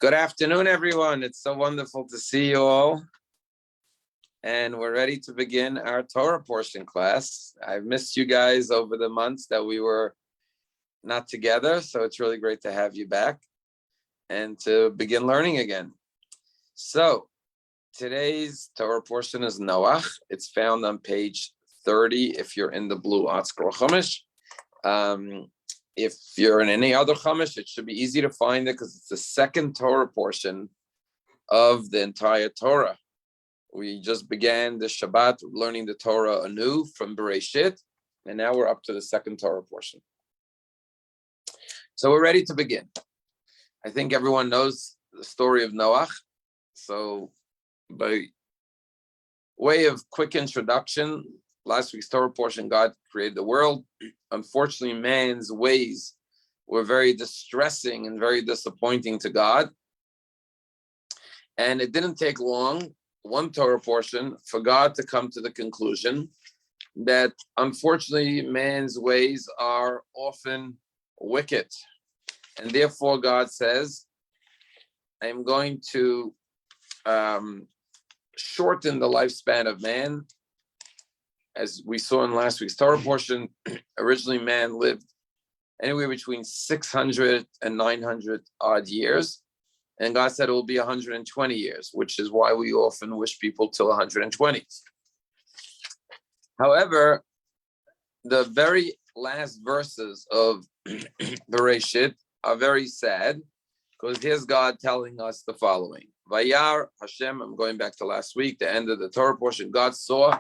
Good afternoon, everyone. It's so wonderful to see you all. And we're ready to begin our Torah portion class. I've missed you guys over the months that we were not together, so it's really great to have you back and to begin learning again. So today's Torah portion is Noach. It's found on page 30 if you're in the blue Scroll Chumash. If you're in any other Chumash, it should be easy to find it because it's the second Torah portion of the entire Torah. We just began the Shabbat learning the Torah anew from Bereshit, and now we're up to the second Torah portion. So we're ready to begin. I think everyone knows the story of Noach. So by way of quick introduction, last week's Torah portion, God created the world. Unfortunately, man's ways were very distressing and very disappointing to God. And it didn't take long, one Torah portion, for God to come to the conclusion that unfortunately man's ways are often wicked. And therefore God says, I'm going to shorten the lifespan of man. As we saw in last week's Torah portion, originally man lived anywhere between 600 and 900 odd years. And God said it will be 120 years, which is why we often wish people till 120. However, the very last verses of Bereshit are very sad, because here's God telling us the following. Vayar Hashem, I'm going back to last week, the end of the Torah portion, God saw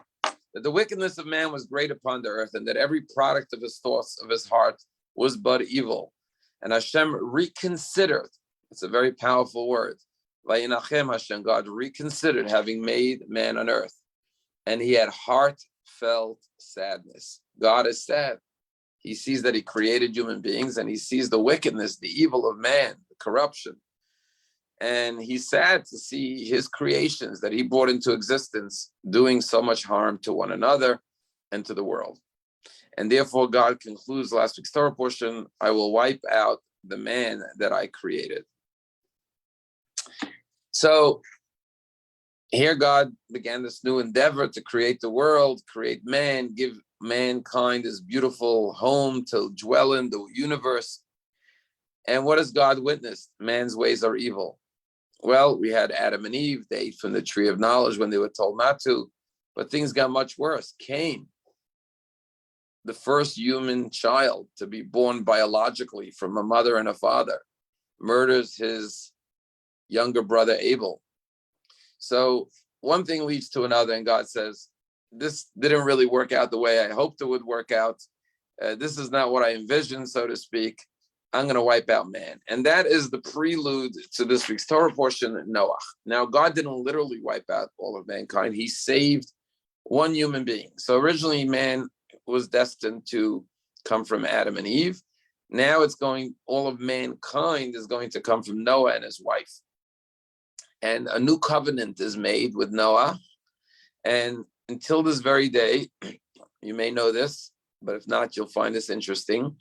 that the wickedness of man was great upon the earth, and that every product of his thoughts, of his heart, was but evil. And Hashem reconsidered. It's a very powerful word. Vayinachem Hashem, God reconsidered having made man on earth. And he had heartfelt sadness. God is sad. He sees that he created human beings, and he sees the wickedness, the evil of man, the corruption. And he's sad to see his creations that he brought into existence doing so much harm to one another and to the world. And therefore, God concludes last week's Torah portion, I will wipe out the man that I created. So here God began this new endeavor to create the world, create man, give mankind this beautiful home to dwell in, the universe. And what has God witnessed? Man's ways are evil. Well, we had Adam and Eve, they ate from the tree of knowledge when they were told not to, but things got much worse. Cain, the first human child to be born biologically from a mother and a father, murders his younger brother Abel. So one thing leads to another, and God says, this didn't really work out the way I hoped it would work out. This is not what I envisioned, so to speak. I'm going to wipe out man. And that is the prelude to this week's Torah portion, Noach. Now, God didn't literally wipe out all of mankind. He saved one human being. So originally, man was destined to come from Adam and Eve. Now all of mankind is going to come from Noah and his wife. And a new covenant is made with Noah. And until this very day, you may know this, but if not, you'll find this interesting.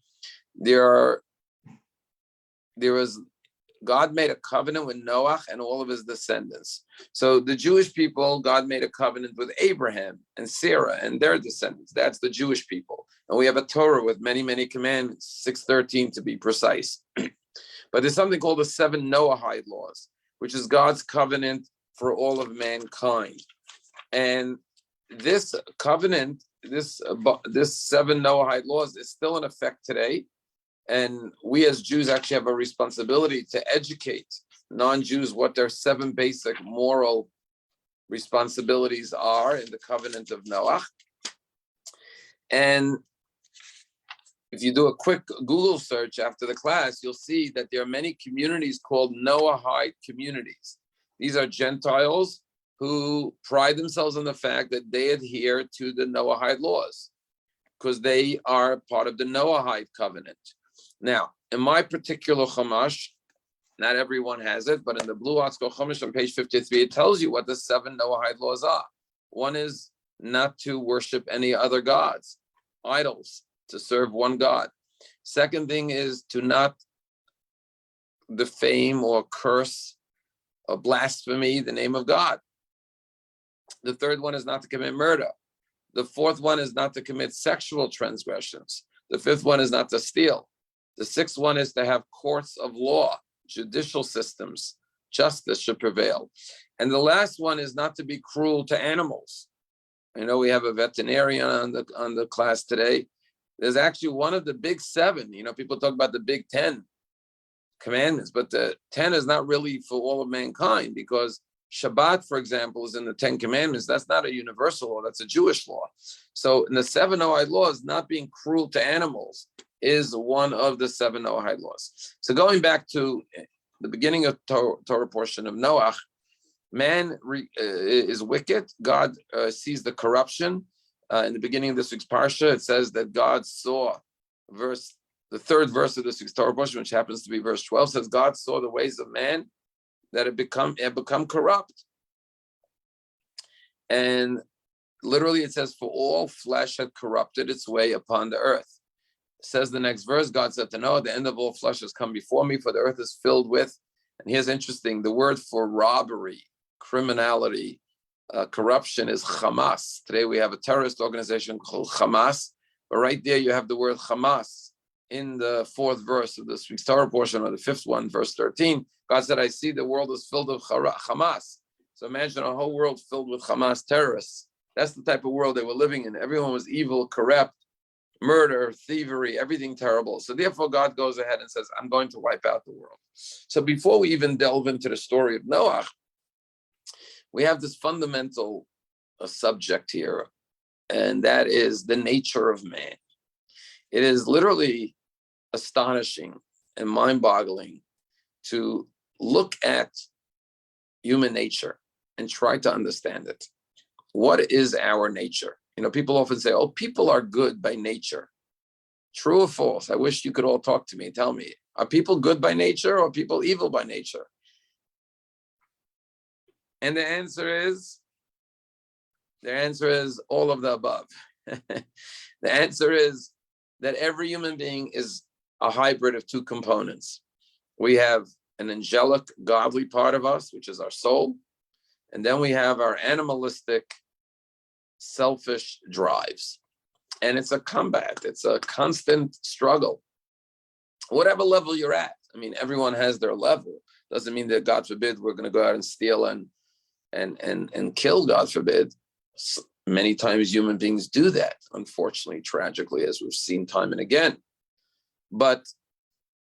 God made a covenant with Noach and all of his descendants. So the Jewish people, God made a covenant with Abraham and Sarah and their descendants. That's the Jewish people. And we have a Torah with many, many commandments, 613 to be precise. But there's something called the 7 Noahide laws, which is God's covenant for all of mankind. And this covenant, this 7 Noahide laws is still in effect today. And we as Jews actually have a responsibility to educate non-Jews what their 7 basic moral responsibilities are in the covenant of Noach. And if you do a quick Google search after the class, you'll see that there are many communities called Noahide communities. These are Gentiles who pride themselves on the fact that they adhere to the Noahide laws because they are part of the Noahide covenant. Now, in my particular Chumash, not everyone has it, but in the Blue Scroll Chumash on page 53, it tells you what the 7 Noahide laws are. One is not to worship any other gods, idols, to serve one God. Second thing is to not defame or curse or blasphemy the name of God. The third one is not to commit murder. The fourth one is not to commit sexual transgressions. The fifth one is not to steal. The sixth one is to have courts of law, judicial systems. Justice should prevail. And the last one is not to be cruel to animals. I know we have a veterinarian on the class today. There's actually one of the big seven. People talk about the big 10 commandments, but the 10 is not really for all of mankind, because Shabbat, for example, is in the 10 commandments. That's not a universal law, that's a Jewish law. So in the 7 Noahide laws, not being cruel to animals is one of the 7 Noahide laws. So going back to the beginning of Torah portion of Noach, man is wicked. God sees the corruption. In the beginning of this week's Parsha, it says that God saw, the third verse of this week's Torah portion, which happens to be verse 12, says God saw the ways of man, that had become corrupt. And literally it says, for all flesh had corrupted its way upon the earth. It says the next verse, God said to Noah, the end of all flesh has come before me, for the earth is filled with, and here's interesting, the word for robbery, criminality, corruption is Hamas. Today we have a terrorist organization called Hamas, but right there you have the word Hamas in the fourth verse of this week's Torah portion, or the fifth one, verse 13. God said, I see the world is filled with Hamas. So imagine a whole world filled with Hamas terrorists. That's the type of world they were living in. Everyone was evil, corrupt, murder, thievery, everything terrible. So therefore God goes ahead and says, I'm going to wipe out the world. So before we even delve into the story of Noah, we have this fundamental subject here, and that is the nature of man. It is literally astonishing and mind-boggling to look at human nature and try to understand it. What is our nature? People often say, oh, people are good by nature. True or false? I wish you could all talk to me and tell me, are people good by nature or are people evil by nature? And the answer is all of the above. The answer is that every human being is a hybrid of two components. We have an angelic, godly part of us, which is our soul. And then we have our animalistic, selfish drives. And it's a combat. It's a constant struggle. Whatever level you're at. Everyone has their level. Doesn't mean that, God forbid, we're going to go out and steal and kill, God forbid. Many times human beings do that, unfortunately, tragically, as we've seen time and again. But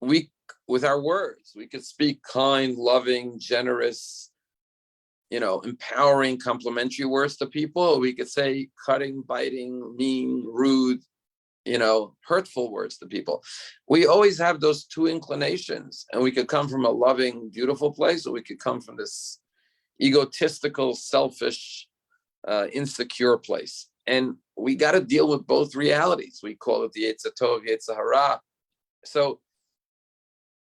with our words, we could speak kind, loving, generous, empowering, complimentary words to people. Or we could say cutting, biting, mean, rude, hurtful words to people. We always have those two inclinations, and we could come from a loving, beautiful place, or we could come from this egotistical, selfish, insecure place. And we got to deal with both realities. We call it the Yetzer Tov, Yetzer Hara. So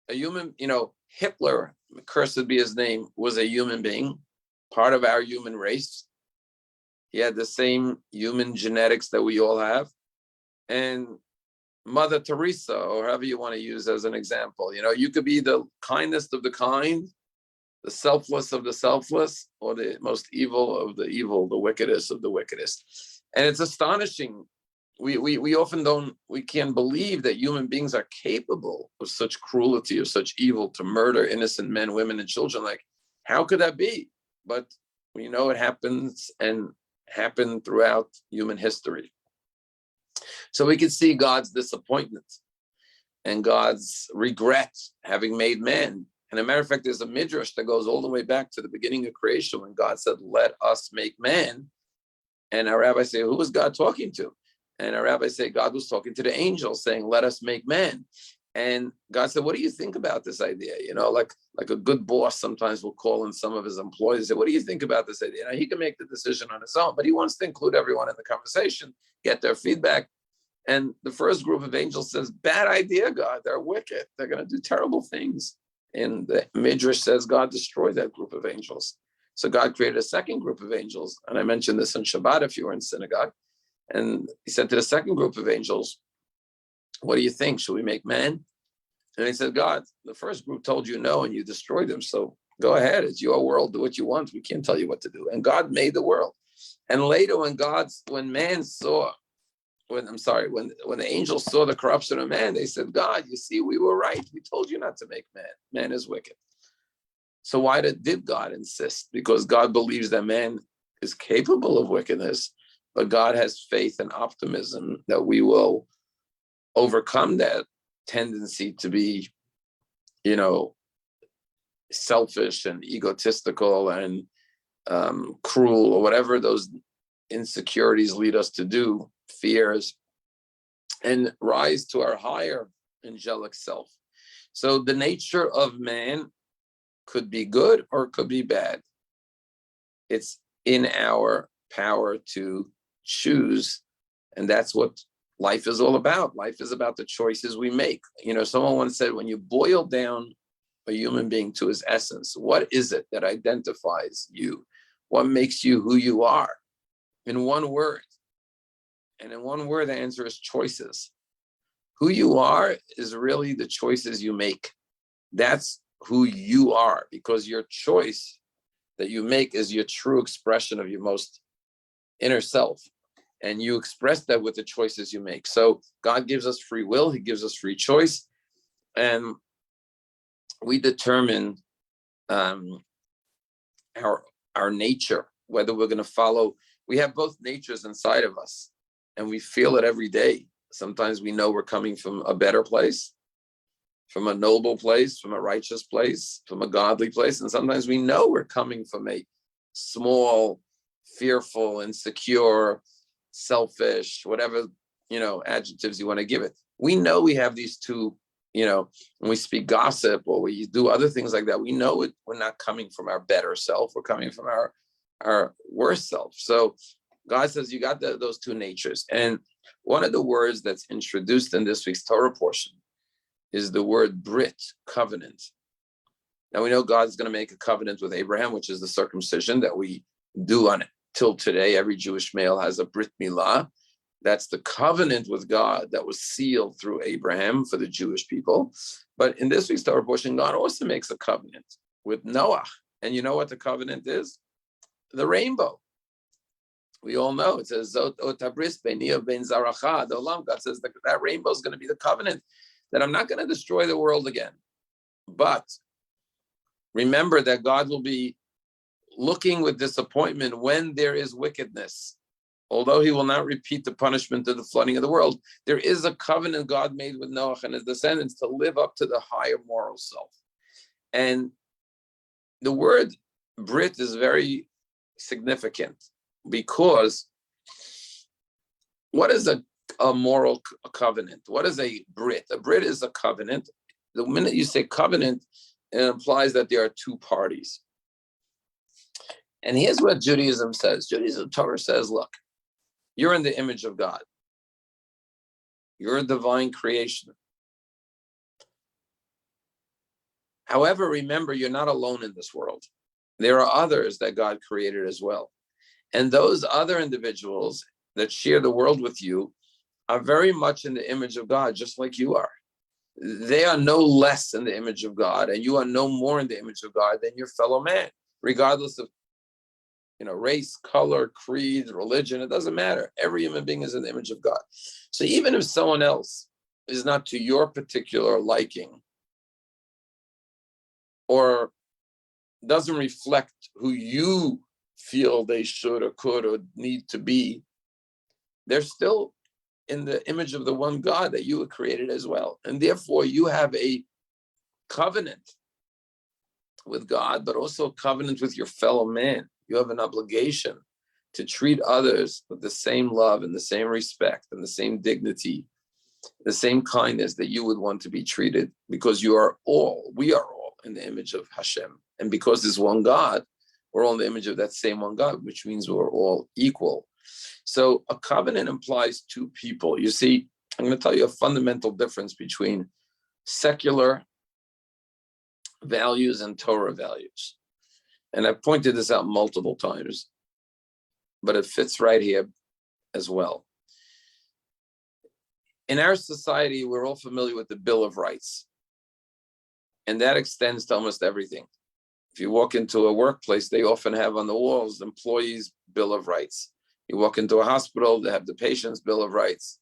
a human, Hitler, cursed be his name, was a human being, part of our human race. He had the same human genetics that we all have. And Mother Teresa, or however you want to use as an example, you could be the kindest of the kind, the selfless of the selfless, or the most evil of the evil, the wickedest of the wickedest. And it's astonishing. We often can't believe that human beings are capable of such cruelty, of such evil, to murder innocent men, women, and children. Like, how could that be? But we know it happens and happened throughout human history. So we can see God's disappointment and God's regret having made man. And as a matter of fact, there's a midrash that goes all the way back to the beginning of creation when God said, let us make man. And our rabbis say, who was God talking to? And our rabbis say, God was talking to the angels saying, let us make man. And God said, what do you think about this idea? Like a good boss sometimes will call in some of his employees and say, what do you think about this idea? He can make the decision on his own, but he wants to include everyone in the conversation, get their feedback. And the first group of angels says, bad idea, God. They're wicked. They're going to do terrible things. And the Midrash says God destroyed that group of angels. So God created a second group of angels. And I mentioned this on Shabbat if you were in synagogue. And he said to the second group of angels, what do you think? Should we make man? And he said, God, the first group told you no and you destroyed them. So go ahead. It's your world. Do what you want. We can't tell you what to do. And God made the world. And later when man saw, when the angels saw the corruption of man, they said, God, you see, we were right. We told you not to make man. Man is wicked. So why did God insist? Because God believes that man is capable of wickedness, but God has faith and optimism that we will overcome that tendency to be, selfish and egotistical and cruel, or whatever those insecurities lead us to do, fears, and rise to our higher angelic self. So the nature of man could be good or it could be bad. It's in our power to choose. And that's what life is all about. Life is about the choices we make. Someone once said, when you boil down a human being to his essence, what is it that identifies you? What makes you who you are? In one word. And in one word, the answer is choices. Who you are is really the choices you make. That's who you are, because your choice that you make is your true expression of your most inner self. And you express that with the choices you make. So God gives us free will. He gives us free choice. And we determine our nature, whether we're going to follow. We have both natures inside of us, and we feel it every day. Sometimes we know we're coming from a better place, from a noble place, from a righteous place, from a godly place. And sometimes we know we're coming from a small, fearful, insecure, selfish, whatever, adjectives you want to give it. We know we have these two, when we speak gossip or we do other things like that, we know we're not coming from our better self. We're coming from our worse self. So God says you got those two natures. And one of the words that's introduced in this week's Torah portion is the word Brit, covenant. Now we know God's going to make a covenant with Abraham, which is the circumcision that we do on it till today. Every Jewish male has a Brit Milah. That's the covenant with God that was sealed through Abraham for the Jewish people. But in this week's Torah portion, God also makes a covenant with Noach. And you know what the covenant is? The rainbow. We all know it says, God says that rainbow is going to be the covenant, that I'm not going to destroy the world again. But remember that God will be looking with disappointment when there is wickedness. Although he will not repeat the punishment of the flooding of the world, there is a covenant God made with Noach and his descendants to live up to the higher moral self. And the word Brit is very significant, because what is a moral covenant? What is a Brit? A Brit is a covenant. The minute you say covenant, it implies that there are two parties. And here's what Judaism says. Torah says, look, you're in the image of God. You're a divine creation. However, remember, you're not alone in this world. There are others that God created as well. And those other individuals that share the world with you are very much in the image of God, just like you are. They are no less in the image of God, and you are no more in the image of God than your fellow man, regardless of race, color, creed, religion. It doesn't matter. Every human being is in the image of God. So even if someone else is not to your particular liking, or doesn't reflect who you feel they should or could or need to be, they're still in the image of the one God that you were created as well. And therefore you have a covenant with God, but also a covenant with your fellow man. You have an obligation to treat others with the same love and the same respect and the same dignity, the same kindness that you would want to be treated, because we are all in the image of Hashem. And because there's one God, we're all in the image of that same one God, which means we're all equal. So a covenant implies two people. You see, I'm going to tell you a fundamental difference between secular values and Torah values. And I've pointed this out multiple times, but it fits right here as well. In our society, we're all familiar with the Bill of Rights. And that extends to almost everything. If you walk into a workplace, they often have on the walls employees' bill of rights. You walk into a hospital, they have the patient's bill of rights.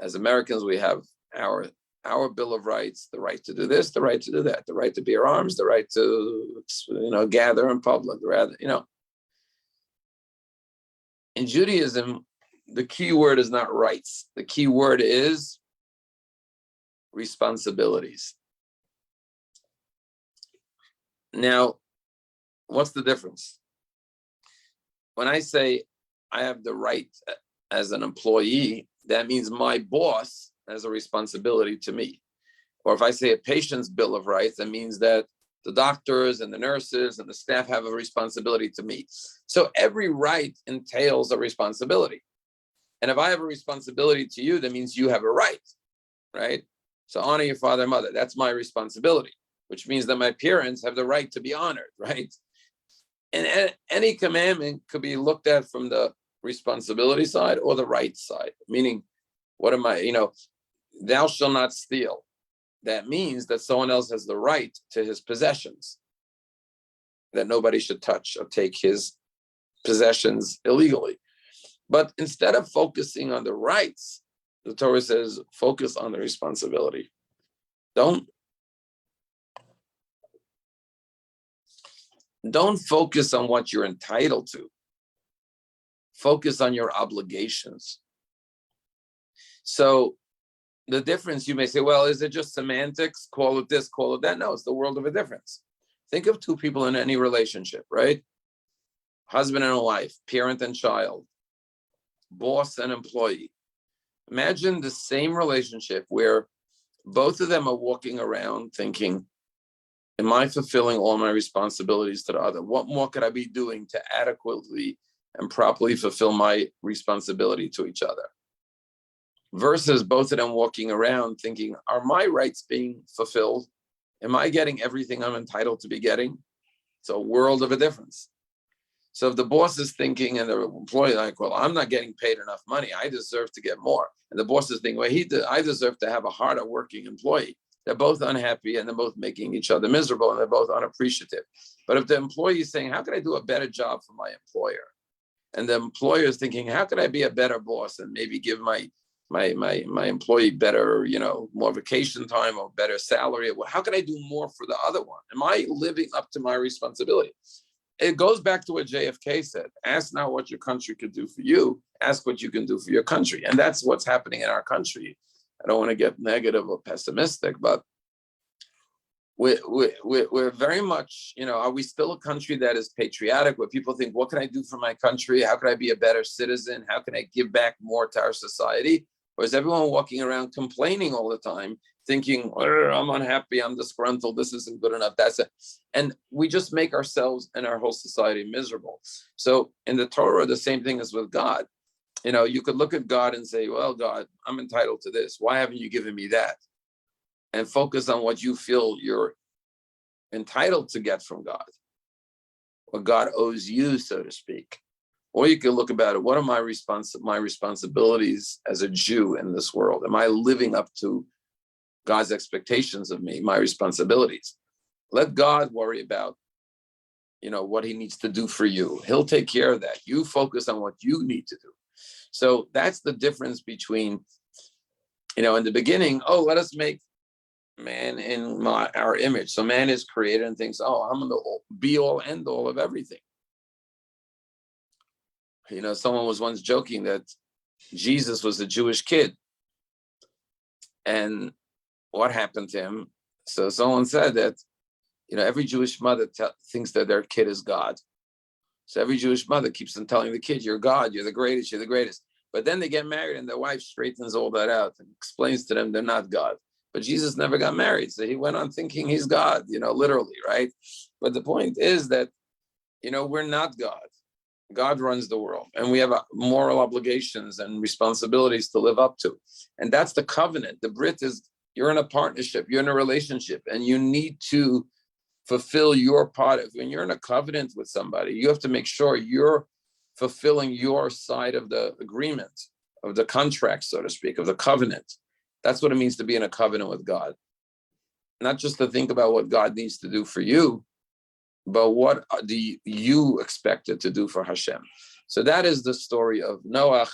As Americans, we have our bill of rights, the right to do this, the right to do that, the right to bear arms, the right to gather in public, In Judaism, the key word is not rights. The key word is responsibilities. Now, what's the difference? When I say I have the right as an employee, that means my boss has a responsibility to me. Or if I say a patient's bill of rights, that means that the doctors and the nurses and the staff have a responsibility to me. So every right entails a responsibility. And if I have a responsibility to you, that means you have a right, right? So honor your father and mother. That's my responsibility, which means that my parents have the right to be honored, right? And any commandment could be looked at from the responsibility side or the right side, meaning, what am I, thou shalt not steal. That means that someone else has the right to his possessions, that nobody should touch or take his possessions illegally. But instead of focusing on the rights, the Torah says, focus on the responsibility. Don't focus on what you're entitled to. Focus on your obligations. So the difference, you may say, well, is it just semantics? Call it this, call it that. No, it's the world of a difference. Think of two people in any relationship, right? Husband and a wife, parent and child, boss and employee. Imagine the same relationship where both of them are walking around thinking, am I fulfilling all my responsibilities to the other? What more could I be doing to adequately and properly fulfill my responsibility to each other? Versus both of them walking around thinking, are my rights being fulfilled? Am I getting everything I'm entitled to be getting? It's a world of a difference. So if the boss is thinking and the employee like, well, I'm not getting paid enough money, I deserve to get more. And the boss is thinking, well, I deserve to have a harder working employee. They're both unhappy and they're both making each other miserable and they're both unappreciative. But if the employee is saying, how can I do a better job for my employer? And the employer is thinking, how can I be a better boss and maybe give my employee better, more vacation time or better salary? How can I do more for the other one? Am I living up to my responsibility? It goes back to what JFK said, ask not what your country could do for you, ask what you can do for your country. And that's what's happening in our country. I don't want to get negative or pessimistic, but we're very much, are we still a country that is patriotic, where people think, what can I do for my country? How can I be a better citizen? How can I give back more to our society? Or is everyone walking around complaining all the time, thinking, I'm unhappy, I'm disgruntled, this isn't good enough, that's it. And we just make ourselves and our whole society miserable. So in the Torah, the same thing is with God. You could look at God and say, well, God, I'm entitled to this. Why haven't you given me that? And focus on what you feel you're entitled to get from God, what God owes you, so to speak. Or you can look about it, what are my responsibilities as a Jew in this world? Am I living up to God's expectations of me, my responsibilities? Let God worry about, what he needs to do for you. He'll take care of that. You focus on what you need to do. So that's the difference between, in the beginning, let us make man in our image. So man is created and thinks, I'm the be all end all of everything. Someone was once joking that Jesus was a Jewish kid. And what happened to him? So someone said that, every Jewish mother thinks that their kid is God. So every Jewish mother keeps on telling the kid, you're God, you're the greatest, you're the greatest. But then they get married and their wife straightens all that out and explains to them they're not God. But Jesus never got married. So he went on thinking he's God, literally, right? But the point is that, we're not God. God runs the world, and we have moral obligations and responsibilities to live up to. And that's the covenant. The Brit is, you're in a partnership, you're in a relationship, and you need to fulfill your part of, when you're in a covenant with somebody, you have to make sure you're fulfilling your side of the agreement, of the contract, so to speak, of the covenant. That's what it means to be in a covenant with God. not just to think about what God needs to do for you, but what do you expect it to do for Hashem? So that is the story of Noach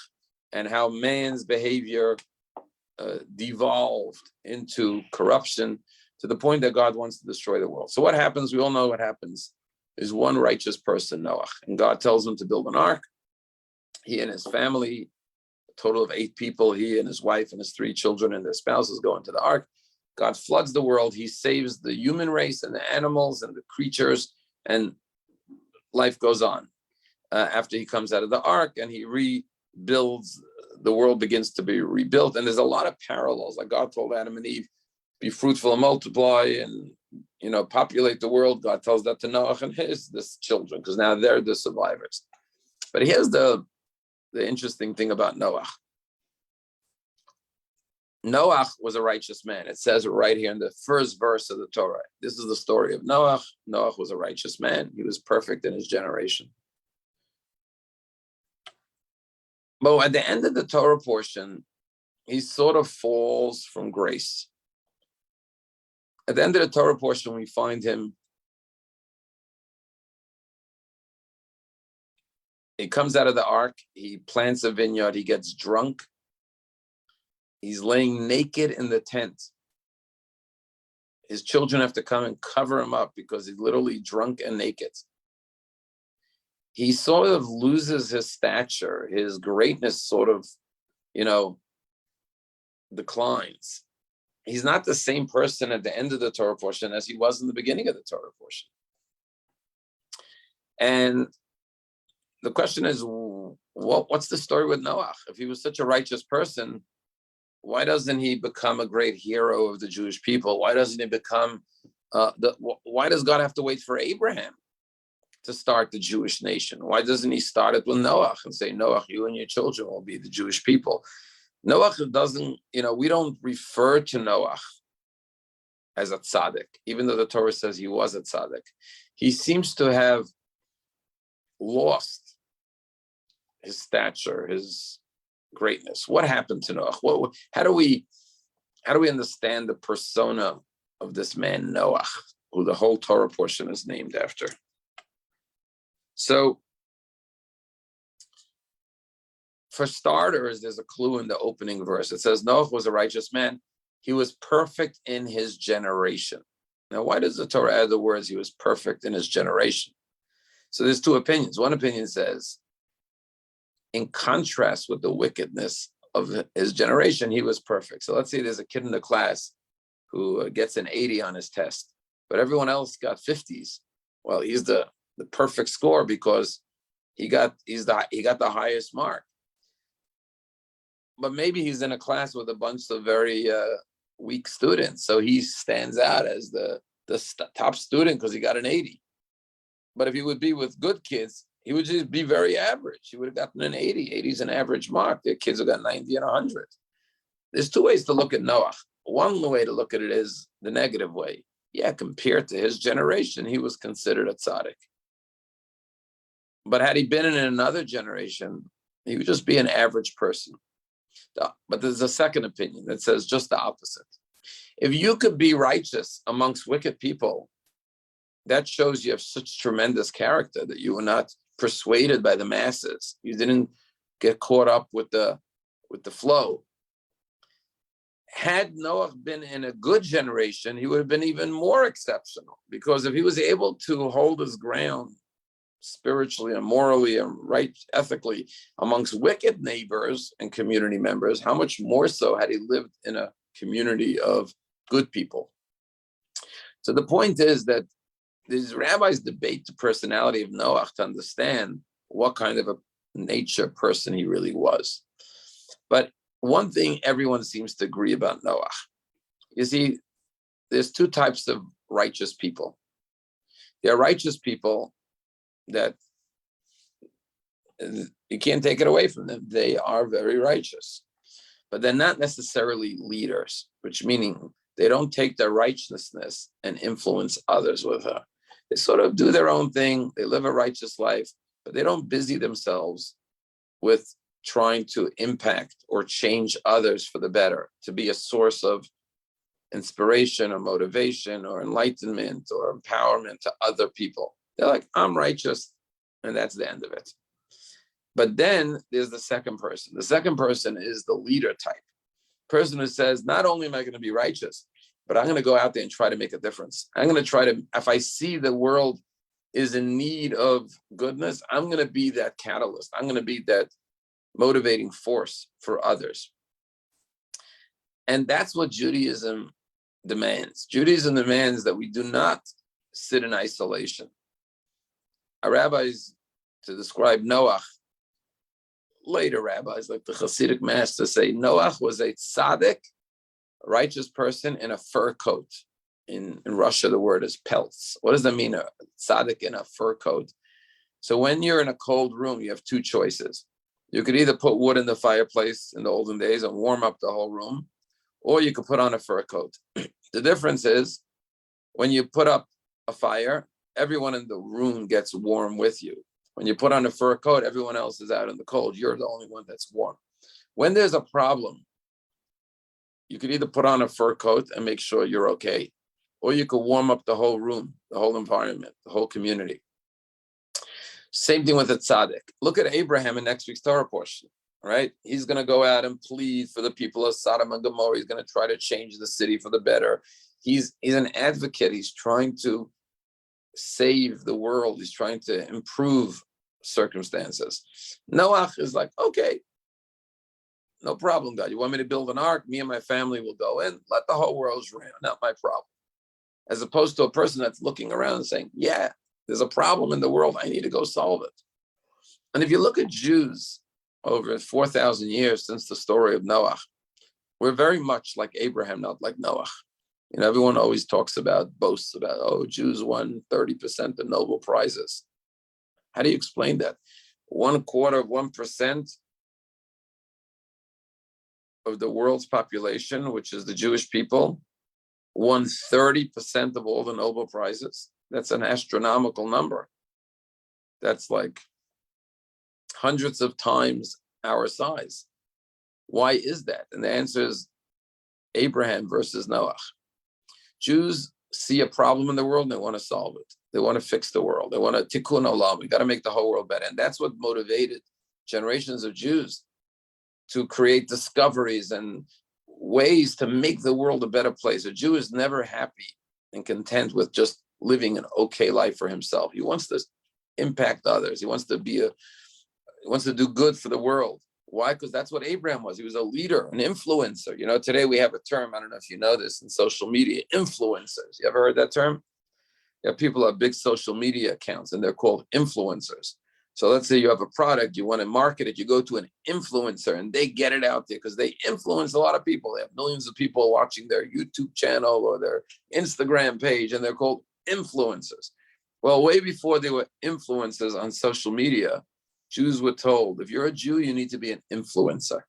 and how man's behavior devolved into corruption to the point that God wants to destroy the world. So what happens? We all know what happens. There's one righteous person, Noach, and God tells him to build an ark. He and his family, a total of 8 people, he and his wife and his 3 children and their spouses go into the ark. God floods the world. He saves the human race and the animals and the creatures, and life goes on. After he comes out of the ark and he rebuilds, the world begins to be rebuilt. And there's a lot of parallels. Like God told Adam and Eve, be fruitful and multiply and, populate the world. God tells that to Noach and his children, because now they're the survivors. But here's the interesting thing about Noach. Noach was a righteous man. It says it right here in the first verse of the Torah. This is the story of Noach. Noach was a righteous man. He was perfect in his generation. But at the end of the Torah portion, he sort of falls from grace. At the end of the Torah portion, we find him. He comes out of the ark. He plants a vineyard. He gets drunk. He's laying naked in the tent. His children have to come and cover him up because he's literally drunk and naked. He sort of loses his stature. His greatness sort of, declines. He's not the same person at the end of the Torah portion as he was in the beginning of the Torah portion. And the question is, what's the story with Noach? If he was such a righteous person, why doesn't he become a great hero of the Jewish people? Why doesn't he become, why does God have to wait for Abraham to start the Jewish nation? Why doesn't he start it with Noach and say, Noach, you and your children will be the Jewish people? Noach doesn't, we don't refer to Noach as a tzaddik, even though the Torah says he was a tzaddik. He seems to have lost his stature, his greatness. What happened to Noach? How do we understand the persona of this man Noach, who the whole Torah portion is named after? So, for starters, there's a clue in the opening verse. It says Noach was a righteous man. He was perfect in his generation. Now, why does the Torah add the words he was perfect in his generation? So there's 2 opinions. One opinion says, in contrast with the wickedness of his generation, he was perfect. So let's say there's a kid in the class who gets an 80 on his test, but everyone else got 50s. Well, he's the perfect score because he got the highest mark. But maybe he's in a class with a bunch of very weak students, so he stands out as the top student because he got an 80. But if he would be with good kids, he would just be very average. He would have gotten an 80. 80 is an average mark. Their kids have got 90 and 100. There's 2 ways to look at Noach. One way to look at it is the negative way. Yeah, compared to his generation, he was considered a tzaddik. But had he been in another generation, he would just be an average person. But there's a second opinion that says just the opposite. If you could be righteous amongst wicked people, that shows you have such tremendous character that you were not persuaded by the masses. You didn't get caught up with the flow. Had Noah been in a good generation, he would have been even more exceptional, because if he was able to hold his ground spiritually and morally and ethically amongst wicked neighbors and community members, how much more so had he lived in a community of good people? So the point is that these rabbis debate the personality of Noach to understand what kind of a nature person he really was. But one thing everyone seems to agree about Noach, you see, there's 2 types of righteous people. There are righteous people that you can't take it away from them. They are very righteous, but they're not necessarily leaders, which meaning they don't take their righteousness and influence others with her. They sort of do their own thing. They live a righteous life, but they don't busy themselves with trying to impact or change others for the better, to be a source of inspiration or motivation or enlightenment or empowerment to other people. They're like, I'm righteous, and that's the end of it. But then there's the second person. The second person is the leader type. Person who says, not only am I going to be righteous, but I'm going to go out there and try to make a difference. I'm going to try to, if I see the world is in need of goodness, I'm going to be that catalyst. I'm going to be that motivating force for others. And that's what Judaism demands. Judaism demands that we do not sit in isolation. Our rabbis, to describe Noach, later rabbis like the Hasidic masters say Noach was a tzaddik, a righteous person in a fur coat. In Russia, the word is pelts. What does that mean, a tzaddik in a fur coat? So when you're in a cold room, you have two choices. You could either put wood in the fireplace in the olden days and warm up the whole room, or you could put on a fur coat. The difference is when you put up a fire, everyone in the room gets warm with you. When you put on a fur coat, everyone else is out in the cold. You're the only one that's warm. When there's a problem, you could either put on a fur coat and make sure you're okay, or you could warm up the whole room, the whole environment, the whole community. Same thing with a tzaddik. Look at Abraham in next week's Torah portion, right? He's going to go out and plead for the people of Sodom and Gomorrah. He's going to try to change the city for the better. He's an advocate. He's trying to save the world. He's trying to improve circumstances. Noach is like, okay, no problem, God. You want me to build an ark? Me and my family will go in. Let the whole world drown. Not my problem. As opposed to a person that's looking around and saying, yeah, there's a problem in the world. I need to go solve it. And if you look at Jews over 4,000 years since the story of Noach, we're very much like Abraham, not like Noach. You know, everyone always boasts about, oh, Jews won 30% of Nobel Prizes. How do you explain that? 1/4% of the world's population, which is the Jewish people, won 30% of all the Nobel Prizes. That's an astronomical number. That's like hundreds of times our size. Why is that? And the answer is Abraham versus Noach. Jews see a problem in the world and they want to solve it. They want to fix the world. They want to tikkun olam. We got to make the whole world better. And that's what motivated generations of Jews to create discoveries and ways to make the world a better place. A Jew is never happy and content with just living an okay life for himself. He wants to impact others. He wants to do good for the world. Why? Because that's what Abraham was. He was a leader, an influencer. You know, today we have a term, I don't know if you know this, in social media, influencers. You ever heard that term? Yeah, people have big social media accounts and they're called influencers. So let's say you have a product, you want to market it, you go to an influencer and they get it out there because they influence a lot of people. They have millions of people watching their YouTube channel or their Instagram page, and they're called influencers. Well, way before they were influencers on social media, Jews were told, if you're a Jew, you need to be an influencer.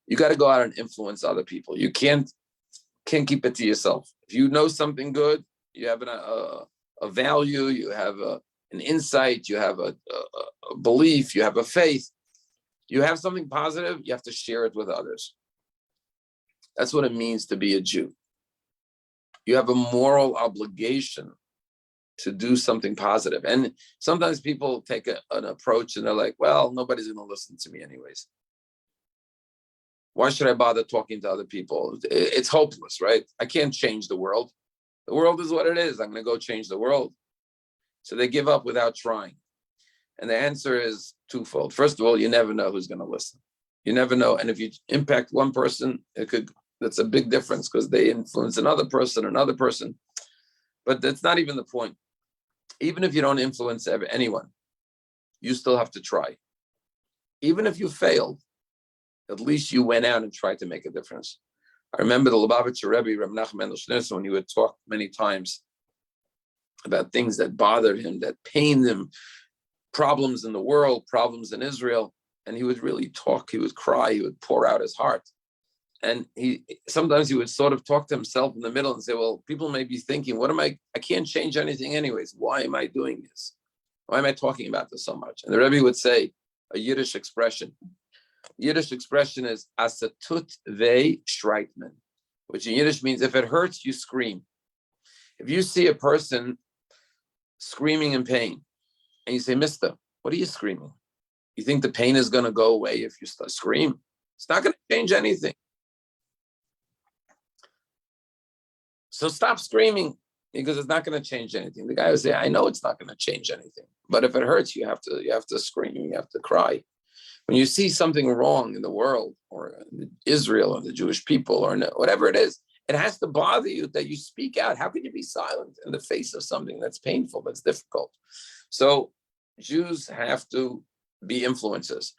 You got to go out and influence other people. You can't keep it to yourself. If you know something good, you have a value, you have an insight, you have a belief, you have a faith, you have something positive, you have to share it with others. That's what it means to be a Jew. You have a moral obligation to do something positive. And sometimes people take an approach and they're like, well, nobody's going to listen to me anyways. Why should I bother talking to other people? It's hopeless, right? I can't change the world. The world is what it is. I'm going to go change the world. So they give up without trying. And the answer is twofold. First of all, you never know who's going to listen. You never know. And if you impact one person, that's a big difference because they influence another person. But that's not even the point. Even if you don't influence anyone, you still have to try. Even if you failed, at least you went out and tried to make a difference. I remember the Lubavitcher Rabbi, Rabbi Nachman Scheiner, when he would talk many times about things that bothered him, that pained him, problems in the world, problems in Israel. And he would really talk, he would cry, he would pour out his heart. And sometimes he would sort of talk to himself in the middle and say, well, people may be thinking, I can't change anything anyways. Why am I doing this? Why am I talking about this so much? And the Rebbe would say a Yiddish expression. Yiddish expression is asatut ve streitman, which in Yiddish means if it hurts, you scream. If you see a person screaming in pain and you say, Mister, what are you screaming? You think the pain is going to go away if you start scream? It's not going to change anything. So stop screaming because it's not going to change anything. The guy will say, I know it's not going to change anything, but if it hurts, you have to scream, you have to cry. When you see something wrong in the world or in Israel or the Jewish people or whatever it is, it has to bother you that you speak out. How can you be silent in the face of something that's painful, that's difficult? So Jews have to be influencers.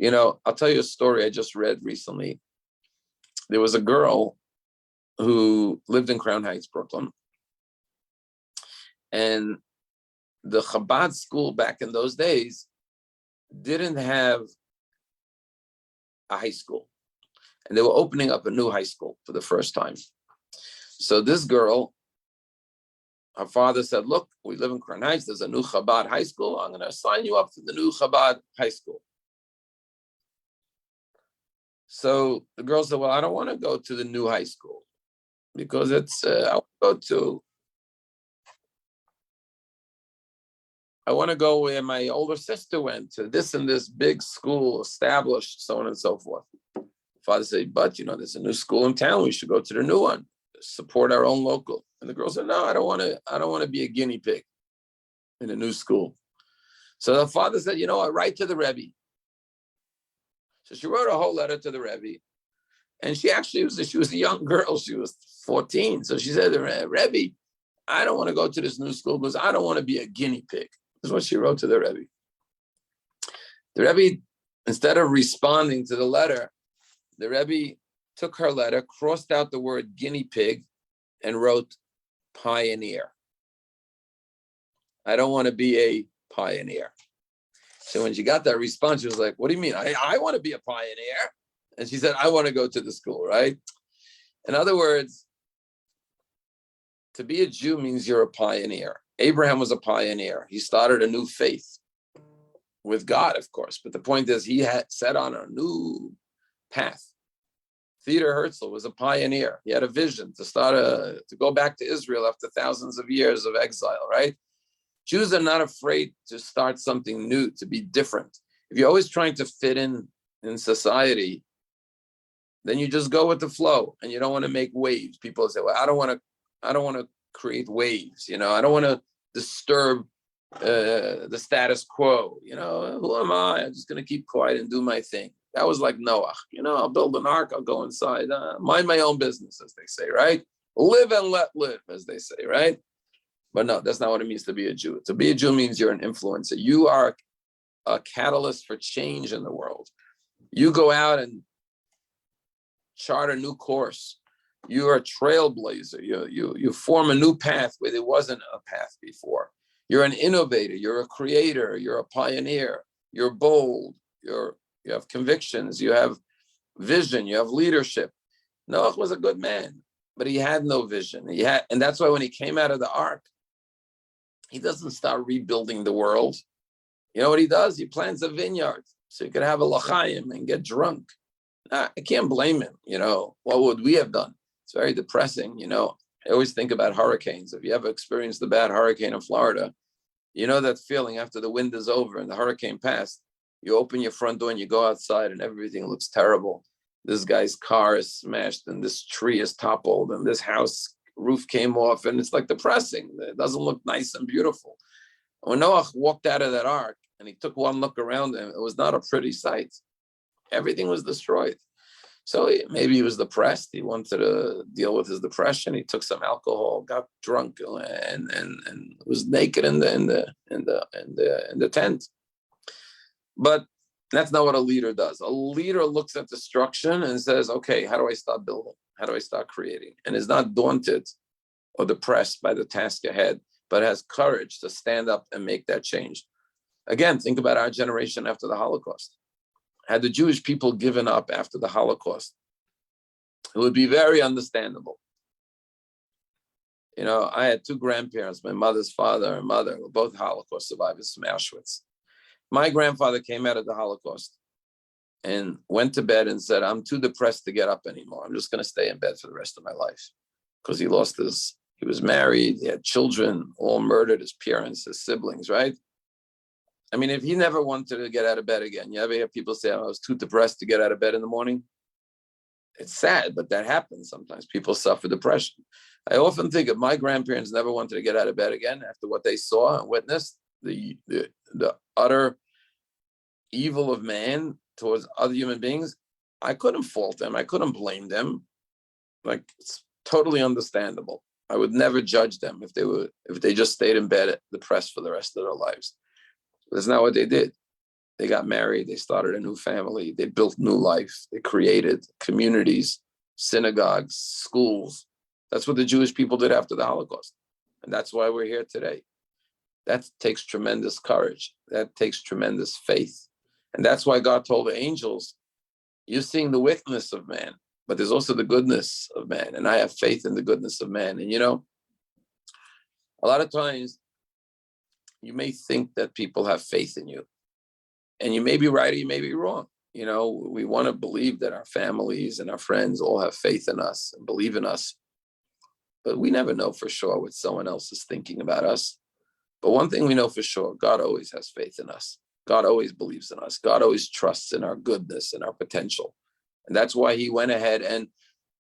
I'll tell you a story I just read recently. There was a girl who lived in Crown Heights, Brooklyn. And the Chabad school back in those days didn't have a high school. And they were opening up a new high school for the first time. So this girl, her father said, look, we live in Crown Heights. There's a new Chabad high school. I'm going to assign you up to the new Chabad high school. So the girl said, well, I don't want to go to the new high school because I want to go where my older sister went to, this and this big school established, so on and so forth. Father said, but there's a new school in town. We should go to the new one, support our own local. And the girl said, no, I don't want to be a guinea pig in a new school. So the father said, you know what, write to the Rabbi. So she wrote a whole letter to the Rabbi. And she was a young girl. She was 14. So she said, Rabbi, I don't want to go to this new school because I don't want to be a guinea pig. That's what she wrote to the Rebbe. The Rebbe, instead of responding to the letter, the Rebbe took her letter, crossed out the word guinea pig, and wrote pioneer. I don't want to be a pioneer. So when she got that response, she was like, what do you mean? I want to be a pioneer. And she said, I want to go to the school, right? In other words, to be a Jew means you're a pioneer. Abraham was a pioneer. He started a new faith with God, of course. But the point is, he had set on a new path. Theodor Herzl was a pioneer. He had a vision to go back to Israel after thousands of years of exile, right? Jews are not afraid to start something new, to be different. If you're always trying to fit in society, then you just go with the flow and you don't want to make waves. People say, well, I don't want to create waves, I don't want to disturb the status quo. Who am I? I'm just going to keep quiet and do my thing. That was like Noach. I'll build an ark, I'll go inside, mind my own business, as they say, right? Live and let live, as they say, right? But no, that's not what it means to be a Jew. To be a Jew means you're an influencer. You are a catalyst for change in the world. You go out and chart a new course. You're a trailblazer. You form a new path where there wasn't a path before. You're an innovator. You're a creator. You're a pioneer. You're bold. You have convictions. You have vision. You have leadership. Noach was a good man, but he had no vision. And that's why when he came out of the ark, he doesn't start rebuilding the world. You know what he does? He plants a vineyard so he could have a l'chaim and get drunk. I can't blame him. What would we have done? It's very depressing. I always think about hurricanes. If you ever experienced the bad hurricane in Florida, that feeling after the wind is over and the hurricane passed, you open your front door and you go outside and everything looks terrible. This guy's car is smashed and this tree is toppled and this house roof came off and it's like depressing. It doesn't look nice and beautiful. When Noach walked out of that ark and he took one look around him, it was not a pretty sight. Everything was destroyed. So maybe he was depressed. He wanted to deal with his depression. He took some alcohol, got drunk, and was naked in the tent. But that's not what a leader does. A leader looks at destruction and says, "Okay, how do I start building? How do I start creating?" And is not daunted or depressed by the task ahead, but has courage to stand up and make that change. Again, think about our generation after the Holocaust. Had the Jewish people given up after the Holocaust, it would be very understandable. I had two grandparents, my mother's father and mother, were both Holocaust survivors from Auschwitz. My grandfather came out of the Holocaust and went to bed and said, I'm too depressed to get up anymore. I'm just going to stay in bed for the rest of my life. Because he was married, he had children, all murdered, his parents, his siblings, right? I mean, if he never wanted to get out of bed again, you ever hear people say, I was too depressed to get out of bed in the morning? It's sad, but that happens sometimes. People suffer depression. I often think if my grandparents never wanted to get out of bed again after what they saw and witnessed, the utter evil of man towards other human beings, I couldn't fault them. I couldn't blame them. Like, it's totally understandable. I would never judge them if they just stayed in bed depressed for the rest of their lives. That's not what they did. They got married, they started a new family, they built new life, they created communities, synagogues, schools. That's what the Jewish people did after the Holocaust. And that's why we're here today. That takes tremendous courage. That takes tremendous faith. And that's why God told the angels, you're seeing the wickedness of man, but there's also the goodness of man. And I have faith in the goodness of man. And a lot of times you may think that people have faith in you. And you may be right or you may be wrong. We want to believe that our families and our friends all have faith in us and believe in us. But we never know for sure what someone else is thinking about us. But one thing we know for sure, God always has faith in us. God always believes in us. God always trusts in our goodness and our potential. And that's why he went ahead and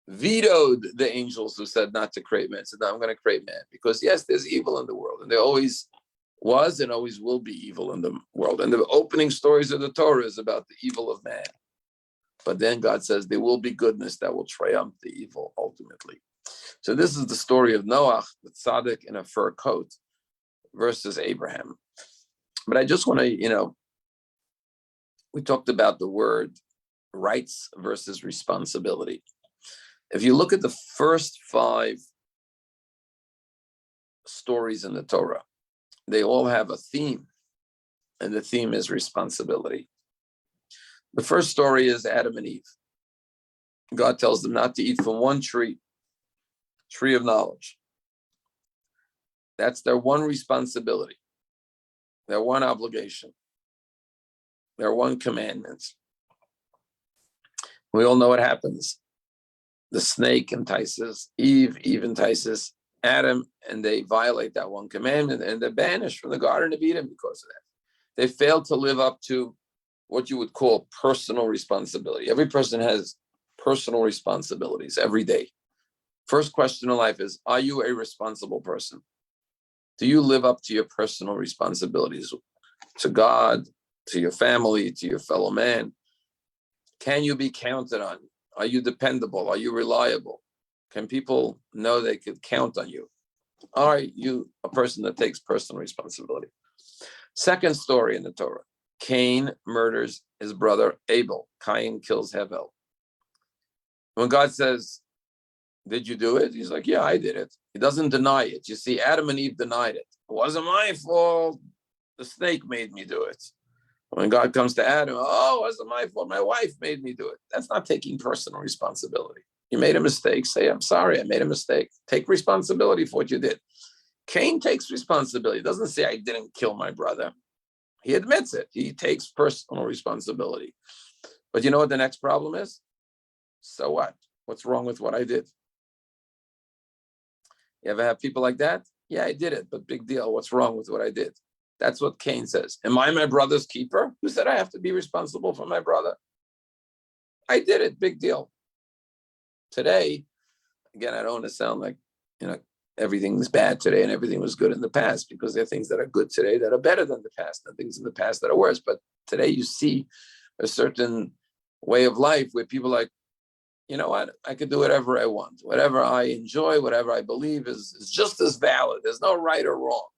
vetoed the angels who said not to create man. Said, no, I'm going to create man. Because yes, there's evil in the world. And there always was and always will be evil in the world. And the opening stories of the Torah is about the evil of man. But then God says there will be goodness that will triumph the evil ultimately. So this is the story of Noach, the tzaddik in a fur coat, versus Abraham. But I just want to, we talked about the word rights versus responsibility. If you look at the first 5 stories in the Torah, they all have a theme, and the theme is responsibility. The first story is Adam and Eve. God tells them not to eat from one tree of knowledge. That's their one responsibility, their one obligation, their one commandment. We all know what happens. The snake entices Eve, Eve entices Adam, and they violate that one commandment, and they're banished from the Garden of Eden because of that. They failed to live up to what you would call personal responsibility. Every person has personal responsibilities every day. First question in life is, are you a responsible person? Do you live up to your personal responsibilities to God, to your family, to your fellow man? Can you be counted on? Are you dependable? Are you reliable? Can people know they could count on you? Are you a person that takes personal responsibility? Second story in the Torah, Cain murders his brother Abel. Cain kills Hevel. When God says, did you do it? He's like, yeah, I did it. He doesn't deny it. You see, Adam and Eve denied it. It wasn't my fault. The snake made me do it. When God comes to Adam, oh, it wasn't my fault. My wife made me do it. That's not taking personal responsibility. You made a mistake. Say, I'm sorry, I made a mistake. Take responsibility for what you did. Cain takes responsibility. He doesn't say, I didn't kill my brother. He admits it. He takes personal responsibility. But you know what the next problem is? So what? What's wrong with what I did? You ever have people like that? Yeah, I did it, but big deal. What's wrong with what I did? That's what Cain says. Am I my brother's keeper? Who said I have to be responsible for my brother? I did it, big deal. Today, again, I don't want to sound like, everything's bad today and everything was good in the past, because there are things that are good today that are better than the past, and things in the past that are worse. But today you see a certain way of life where people are like, you know what? I could do whatever I want. Whatever I enjoy, whatever I believe is just as valid. There's no right or wrong.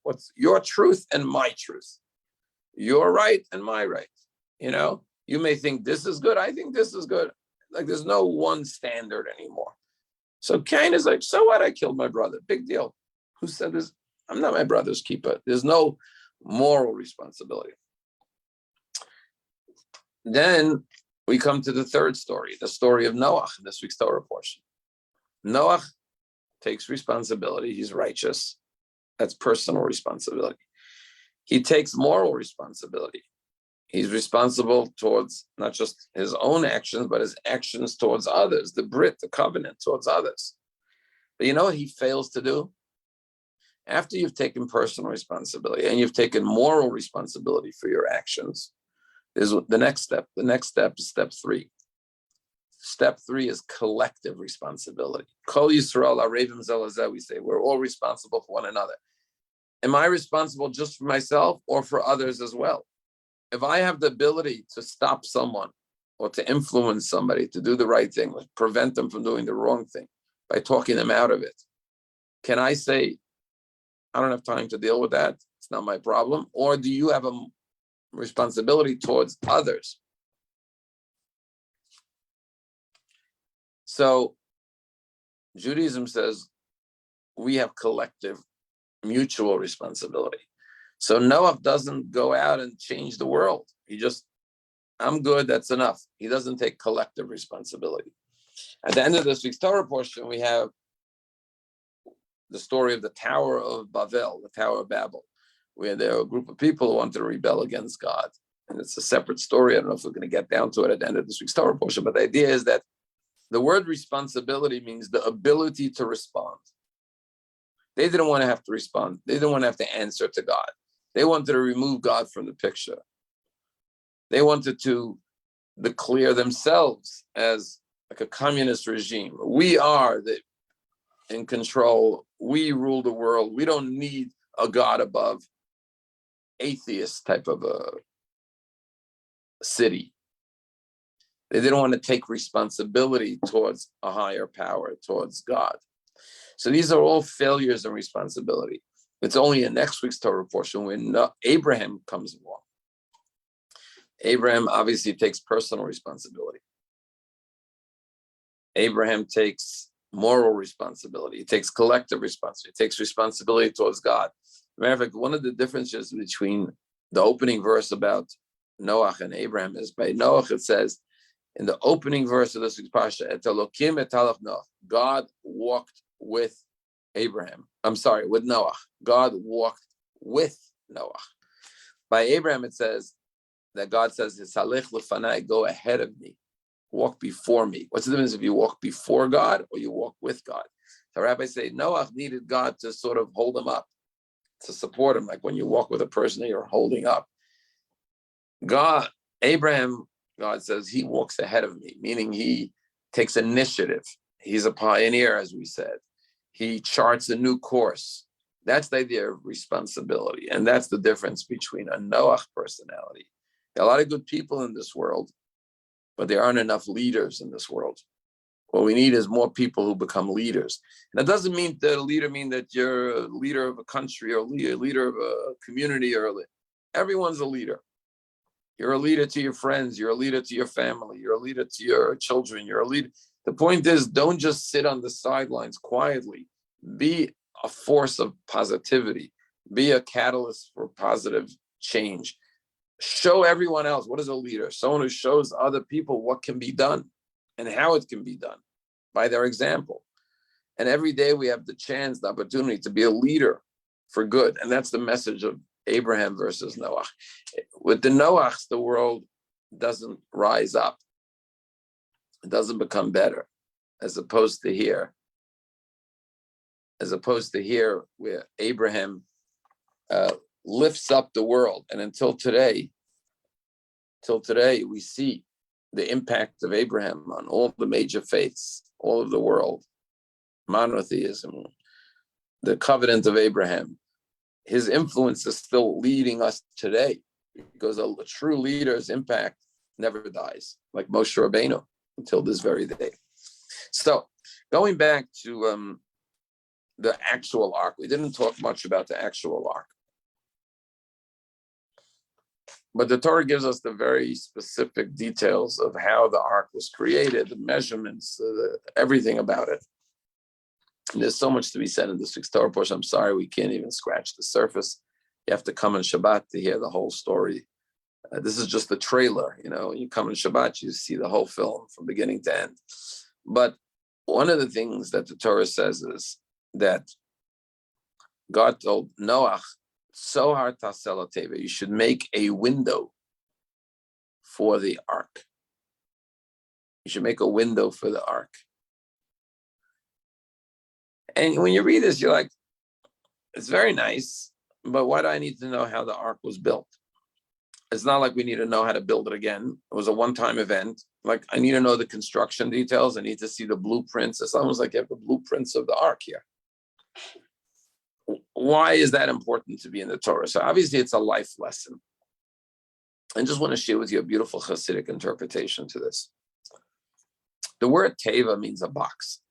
What's your truth and my truth? Your right and my right. You may think this is good. I think this is good. Like, there's no one standard anymore. So Cain is like, so what? I killed my brother. Big deal. Who said this? I'm not my brother's keeper. There's no moral responsibility. Then we come to the third story, the story of Noach in this week's Torah portion. Noach takes responsibility. He's righteous. That's personal responsibility. He takes moral responsibility. He's responsible towards not just his own actions, but his actions towards others, the Brit, the covenant towards others. But you know what he fails to do? After you've taken personal responsibility and you've taken moral responsibility for your actions, is the next step. The next step is step 3. Step 3 is collective responsibility. Kol Yisrael arevim zelazeh, we say, we're all responsible for one another. Am I responsible just for myself or for others as well? If I have the ability to stop someone or to influence somebody to do the right thing, or prevent them from doing the wrong thing by talking them out of it, can I say, I don't have time to deal with that, it's not my problem? Or do you have a responsibility towards others? So Judaism says we have collective mutual responsibility. So Noach doesn't go out and change the world. He just, I'm good, that's enough. He doesn't take collective responsibility. At the end of this week's Torah portion, we have the story of the Tower of Babel, the Tower of Babel, where there were a group of people who wanted to rebel against God. And it's a separate story. I don't know if we're going to get down to it at the end of this week's Torah portion, but the idea is that the word responsibility means the ability to respond. They didn't want to have to respond. They didn't want to have to answer to God. They wanted to remove God from the picture. They wanted to declare themselves as like a communist regime. We are in control. We rule the world. We don't need a God above. Atheist type of a city. They didn't want to take responsibility towards a higher power, towards God. So these are all failures in responsibility. It's only in next week's Torah portion when Abraham comes along. Abraham obviously takes personal responsibility. Abraham takes moral responsibility. He takes collective responsibility. He takes responsibility towards God. Matter of fact, one of the differences between the opening verse about Noach and Abraham is by Noach it says, in the opening verse of this week's Parsha, Et Elokim et Halach Noach, God walked with Abraham. I'm sorry, with Noach. God walked with Noach. By Abraham, it says that God says, Salech lefanai, go ahead of me, walk before me. What's the difference if you walk before God or you walk with God? The rabbis say Noach needed God to sort of hold him up, to support him, like when you walk with a person that you're holding up. God, Abraham, God says he walks ahead of me, meaning he takes initiative. He's a pioneer, as we said. He charts a new course. That's the idea of responsibility. And that's the difference between a Noach personality. There are a lot of good people in this world, but there aren't enough leaders in this world. What we need is more people who become leaders. And that doesn't mean that a leader mean that you're a leader of a country or a leader of a community everyone's a leader. You're a leader to your friends. You're a leader to your family. You're a leader to your children. You're a leader. The point is, don't just sit on the sidelines quietly. Be a force of positivity. Be a catalyst for positive change. Show everyone else what is a leader. Someone who shows other people what can be done and how it can be done by their example. And every day we have the chance, the opportunity to be a leader for good. And that's the message of Abraham versus Noach. With the Noachs, the world doesn't rise up. It doesn't become better, as opposed to here. As opposed to here, where Abraham lifts up the world. And until today, we see the impact of Abraham on all the major faiths, all of the world, monotheism, the covenant of Abraham. His influence is still leading us today because a true leader's impact never dies, like Moshe Rabbeinu, until this very day. So going back to the actual ark, we didn't talk much about the actual ark. But the Torah gives us the very specific details of how the ark was created, the measurements, everything about it. And there's so much to be said in this week's Torah portion. I'm sorry, we can't even scratch the surface. You have to come on Shabbat to hear the whole story. This is just the trailer. When you come on Shabbat, you see the whole film from beginning to end. But one of the things that the Torah says is that God told Noach, Sohar tasel teva, you should make a window for the ark. You should make a window for the ark. And when you read this, you're like, it's very nice, but why do I need to know how the ark was built? It's not like we need to know how to build it again. It was a one-time event. Like, I need to know the construction details. I need to see the blueprints. It's almost like you have the blueprints of the ark here. Why is that important to be in the Torah? So obviously it's a life lesson. I just want to share with you a beautiful Hasidic interpretation to this. The word teva means a box.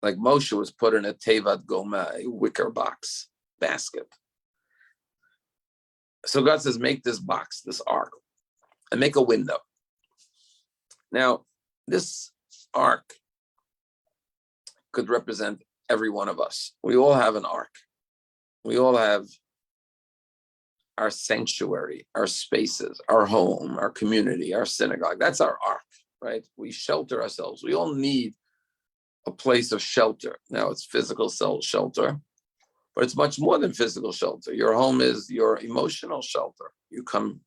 Like Moshe was put in a tevat goma, a wicker box, basket. So God says, make this box, this ark, and make a window. Now, this ark could represent every one of us. We all have an ark. We all have our sanctuary, our spaces, our home, our community, our synagogue. That's our ark, right? We shelter ourselves. We all need a place of shelter. Now, it's physical shelter, but it's much more than physical shelter. Your home is your emotional shelter. You come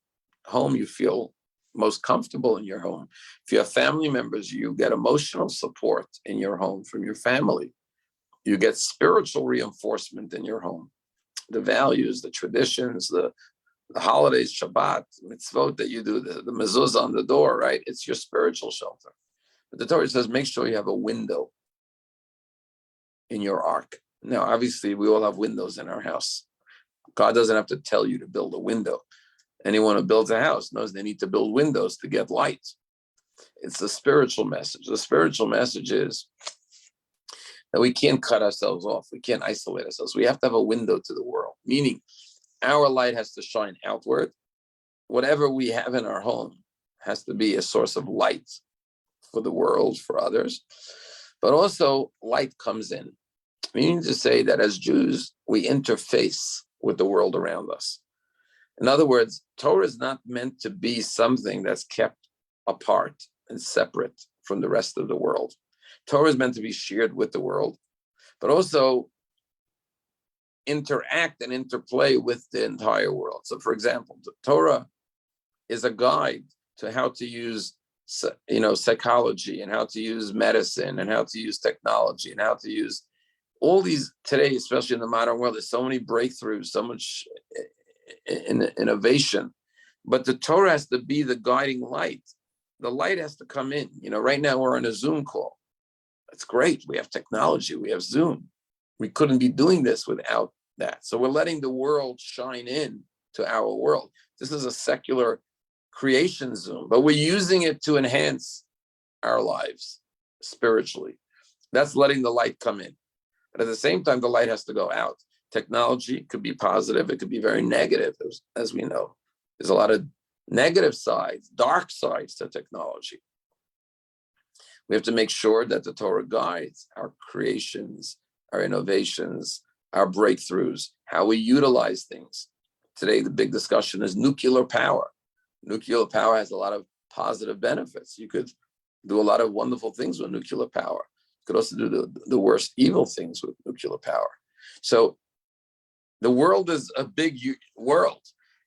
home, you feel most comfortable in your home. If you have family members, you get emotional support in your home from your family. You get spiritual reinforcement in your home. The values, the traditions, the holidays, Shabbat, mitzvot that you do, the mezuzah on the door, right? It's your spiritual shelter. But the Torah says, make sure you have a window in your ark. Now, obviously, we all have windows in our house. God doesn't have to tell you to build a window. Anyone who builds a house knows they need to build windows to get light. It's a spiritual message. The spiritual message is that we can't cut ourselves off. We can't isolate ourselves. We have to have a window to the world, meaning our light has to shine outward. Whatever we have in our home has to be a source of light for the world, for others. But also, light comes in. Meaning to say that as Jews, we interface with the world around us. In other words, Torah is not meant to be something that's kept apart and separate from the rest of the world. Torah is meant to be shared with the world, but also interact and interplay with the entire world. So, for example, the Torah is a guide to how to use, psychology, and how to use medicine, and how to use technology, and how to use all these today, especially in the modern world. There's so many breakthroughs, so much innovation, but the Torah has to be the guiding light. The light has to come in. Right now we're on a Zoom call. That's great. We have technology. We have Zoom. We couldn't be doing this without that. So we're letting the world shine in to our world. This is a secular creation Zoom, but we're using it to enhance our lives spiritually. That's letting the light come in. But at the same time, the light has to go out. Technology could be positive. It could be very negative, as we know. There's a lot of negative sides, dark sides to technology. We have to make sure that the Torah guides our creations, our innovations, our breakthroughs, how we utilize things. Today, the big discussion is nuclear power. Nuclear power has a lot of positive benefits. You could do a lot of wonderful things with nuclear power. You could also do the worst evil things with nuclear power. So the world is a big world.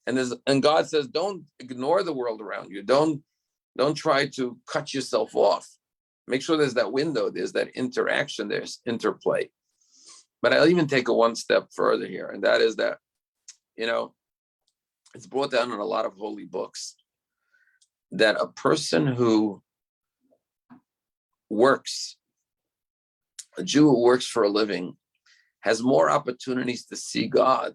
And God says, don't ignore the world around you. Don't try to cut yourself off. Make sure there's that window, there's that interaction, there's interplay. But I'll even take it one step further here, and that is that, it's brought down in a lot of holy books that a person who works, a Jew who works for a living, has more opportunities to see God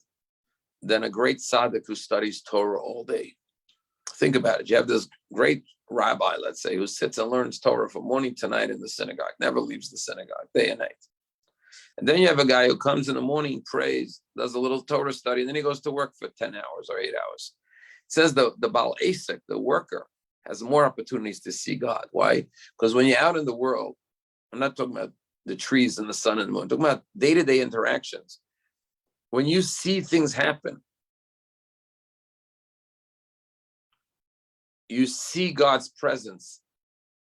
than a great tzaddik who studies Torah all day. Think about it. You have this great rabbi, let's say, who sits and learns Torah from morning to night in the synagogue, never leaves the synagogue, day and night. And then you have a guy who comes in the morning, prays, does a little Torah study, and then he goes to work for 10 hours or 8 hours. It says the Baal Asik, the worker, has more opportunities to see God. Why? Because when you're out in the world, I'm not talking about the trees and the sun and the moon, I'm talking about day-to-day interactions. When you see things happen, you see God's presence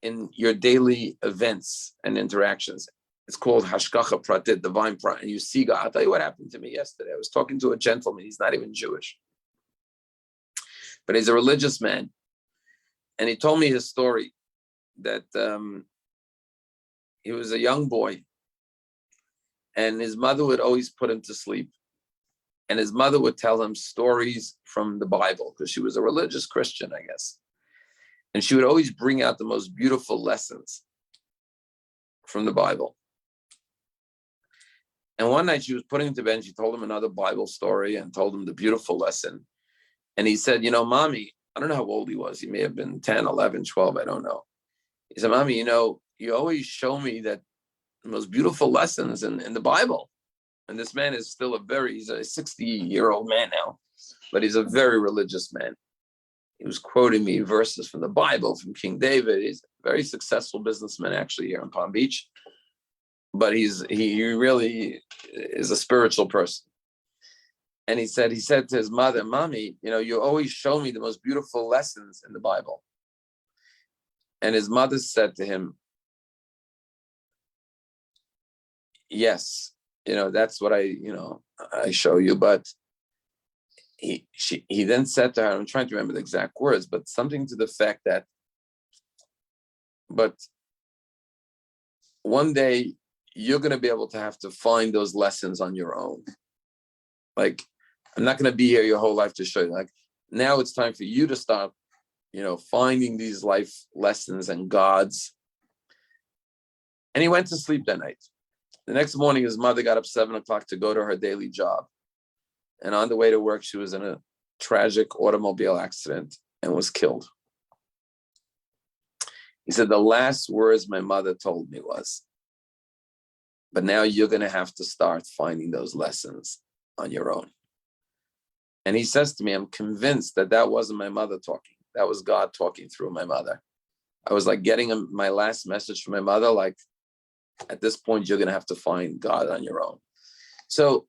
in your daily events and interactions. It's called hashgacha pratit, divine pratit, and you see God. I'll tell you what happened to me yesterday. I was talking to a gentleman. He's not even Jewish. but he's a religious man. And he told me his story that he was a young boy and his mother would always put him to sleep. And his mother would tell him stories from the Bible because she was a religious Christian, I guess. And she would always bring out the most beautiful lessons from the Bible. And one night she was putting him to bed and she told him another Bible story and told him the beautiful lesson. And he said, Mommy, I don't know how old he was. He may have been 10, 11, 12, I don't know. He said, Mommy, you always show me that the most beautiful lessons in the Bible. And this man is still he's a 60-year-old man now, but he's a very religious man. He was quoting me verses from the Bible, from King David. He's a very successful businessman actually here in Palm Beach. But he really is a spiritual person. And he said to his mother, Mommy, you always show me the most beautiful lessons in the Bible. And his mother said to him, yes, that's what I show you. But he then said to her, I'm trying to remember the exact words, but something to the fact that, but one day you're going to be able to have to find those lessons on your own. Like, I'm not going to be here your whole life to show you. Like, now it's time for you to start, finding these life lessons and God's. And he went to sleep that night. The next morning, his mother got up 7:00 to go to her daily job. And on the way to work, she was in a tragic automobile accident and was killed. He said, the last words my mother told me was, but now you're going to have to start finding those lessons on your own. And he says to me, I'm convinced that wasn't my mother talking. That was God talking through my mother. I was like getting my last message from my mother, like, at this point, you're going to have to find God on your own. So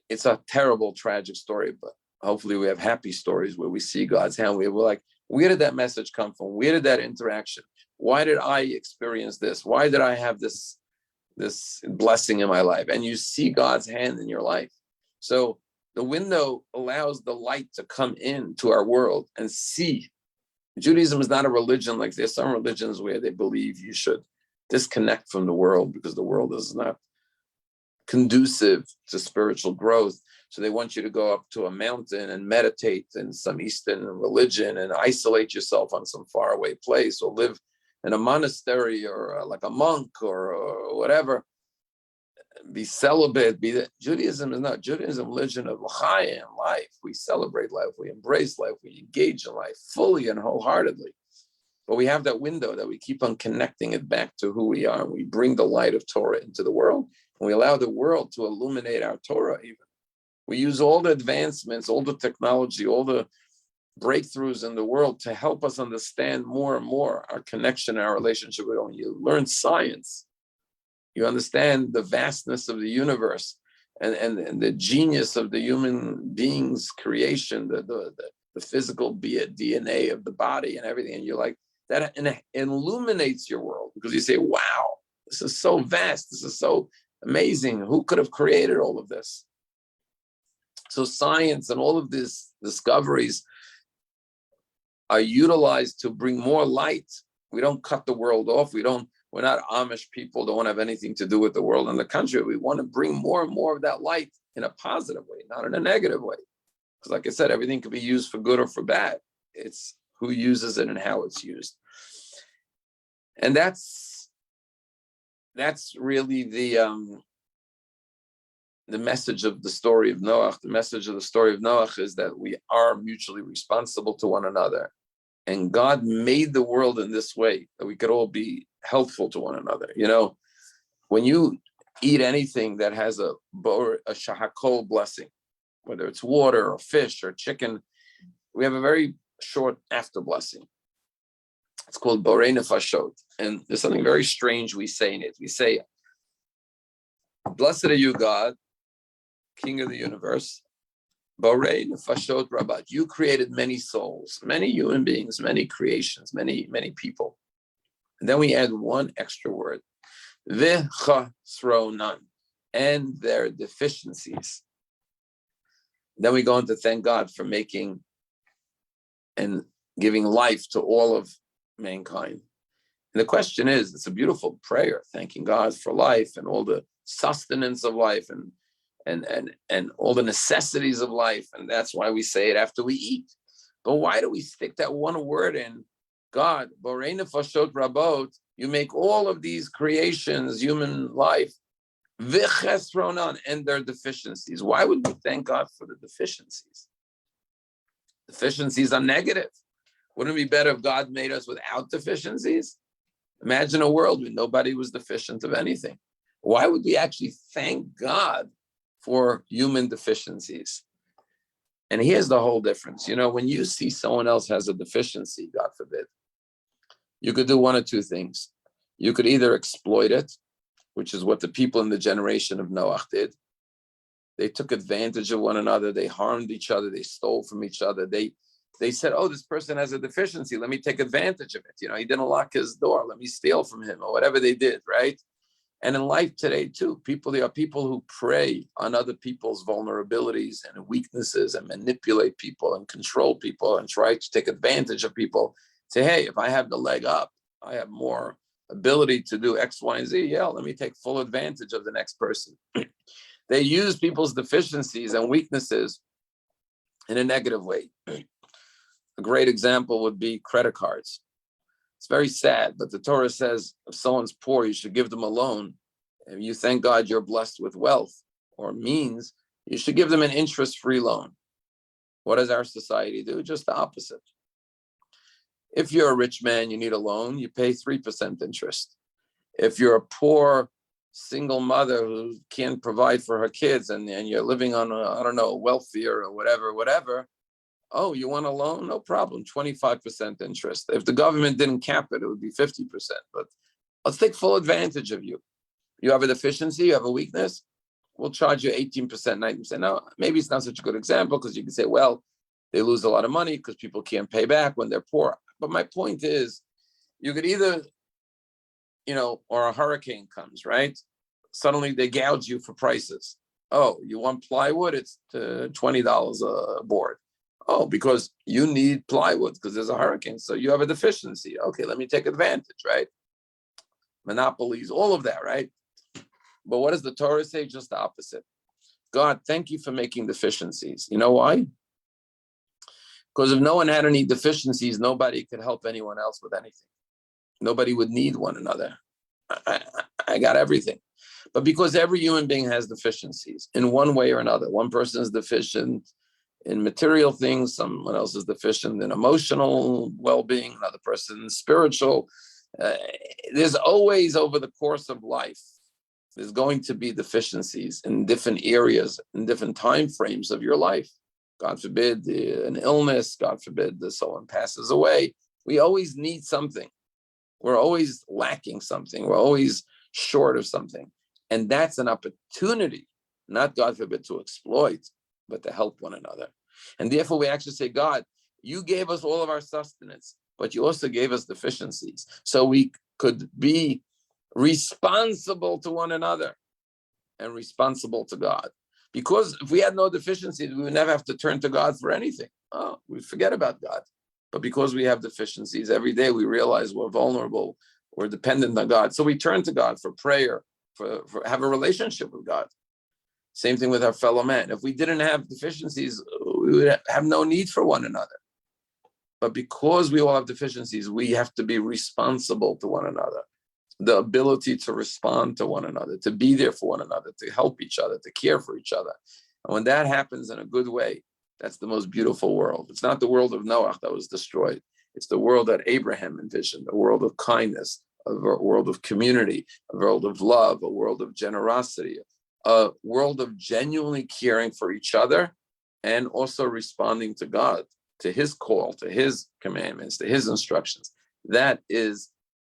it's a terrible, tragic story, but hopefully we have happy stories where we see God's hand. We're like, where did that message come from? Where did that interaction? Why did I experience this? Why did I have this blessing in my life? And you see God's hand in your life. So the window allows the light to come into our world and see. Judaism is not a religion like there's some religions where they believe you should disconnect from the world because the world is not conducive to spiritual growth. So they want you to go up to a mountain and meditate in some Eastern religion and isolate yourself on some faraway place, or live in a monastery or like a monk or whatever. Be celibate. Judaism is not. Judaism, religion of L'chaim, life. We celebrate life. We embrace life. We engage in life fully and wholeheartedly. But we have that window that we keep on connecting it back to who we are. And we bring the light of Torah into the world. And we allow the world to illuminate our Torah even. We use all the advancements, all the technology, all the breakthroughs in the world to help us understand more and more our connection, our relationship with God. When you learn science, you understand the vastness of the universe and the genius of the human being's creation, the physical DNA of the body and everything. And you're like, that illuminates your world because you say, wow, this is so vast. This is so amazing. Who could have created all of this? So science and all of these discoveries are utilized to bring more light. We don't cut the world off. We're not Amish people, don't want to have anything to do with the world. On the contrary, we want to bring more and more of that light in a positive way, not in a negative way. Because like I said, everything can be used for good or for bad. It's who uses it and how it's used. And that's really the message of the story of Noach. The message of the story of Noach is that we are mutually responsible to one another. And God made the world in this way that we could all be helpful to one another. When you eat anything that has a shahakol blessing, whether it's water or fish or chicken, we have a very short after blessing. It's called borei nefashot. And there's something very strange we say in it. We say, blessed are you, God, King of the universe. Borei nefashot rabat. You created many souls, many human beings, many creations, many people. And then we add one extra word, v'chasronan, and their deficiencies. Then we go on to thank God for making and giving life to all of mankind. And the question is, it's a beautiful prayer, thanking God for life and all the sustenance of life and all the necessities of life. And that's why we say it after we eat. But why do we stick that one word in? God, Borei Nefashot Rabot, you make all of these creations, human life, V'chesronan, and their deficiencies. Why would we thank God for the deficiencies? Deficiencies are negative. Wouldn't it be better if God made us without deficiencies? Imagine a world where nobody was deficient of anything. Why would we actually thank God for human deficiencies? And here's the whole difference. When you see someone else has a deficiency, God forbid, you could do one of two things. You could either exploit it, which is what the people in the generation of Noach did. They took advantage of one another. They harmed each other. They stole from each other. They said, oh, this person has a deficiency. Let me take advantage of it. He didn't lock his door. Let me steal from him, or whatever they did, right? And in life today, too, there are people who prey on other people's vulnerabilities and weaknesses and manipulate people and control people and try to take advantage of people. Say, hey, if I have the leg up, I have more ability to do X, Y, and Z. Yeah, let me take full advantage of the next person. They use people's deficiencies and weaknesses in a negative way. A great example would be credit cards. It's very sad, but the Torah says if someone's poor, you should give them a loan. If you thank God you're blessed with wealth or means, you should give them an interest-free loan. What does our society do? Just the opposite. If you're a rich man, you need a loan, you pay 3% interest. If you're a poor single mother who can't provide for her kids and you're living on, welfare or whatever, oh, you want a loan? No problem, 25% interest. If the government didn't cap it, it would be 50%. But let's take full advantage of you. You have a deficiency, you have a weakness, we'll charge you 18%, 90%. Now, maybe it's not such a good example because you can say, well, they lose a lot of money because people can't pay back when they're poor. But my point is, you could either, or a hurricane comes, right? Suddenly they gouge you for prices. Oh, you want plywood? It's $20 a board. Oh, because you need plywood because there's a hurricane. So you have a deficiency. Okay, let me take advantage, right? Monopolies, all of that, right? But what does the Torah say? Just the opposite. God, thank you for making deficiencies. You know why? Because if no one had any deficiencies, nobody could help anyone else with anything. Nobody would need one another. I got everything. But because every human being has deficiencies in one way or another, one person is deficient in material things, someone else is deficient in emotional well-being, another person spiritual. There's always, over the course of life, there's going to be deficiencies in different areas, in different time frames of your life. God forbid an illness, God forbid that someone passes away. We always need something. We're always lacking something. We're always short of something. And that's an opportunity, not, God forbid, to exploit, but to help one another. And therefore, we actually say, God, you gave us all of our sustenance, but you also gave us deficiencies. So we could be responsible to one another and responsible to God. Because if we had no deficiencies, we would never have to turn to God for anything. Oh, we forget about God. But because we have deficiencies, every day we realize we're vulnerable, we're dependent on God. So we turn to God for prayer, for have a relationship with God. Same thing with our fellow man. If we didn't have deficiencies, we would have no need for one another. But because we all have deficiencies, we have to be responsible to one another. The ability to respond to one another, to be there for one another, to help each other, to care for each other. And when that happens in a good way, that's the most beautiful world. It's not the world of Noach that was destroyed. It's the world that Abraham envisioned, a world of kindness, a world of community, a world of love, a world of generosity, a world of genuinely caring for each other and also responding to God, to his call, to his commandments, to his instructions. That is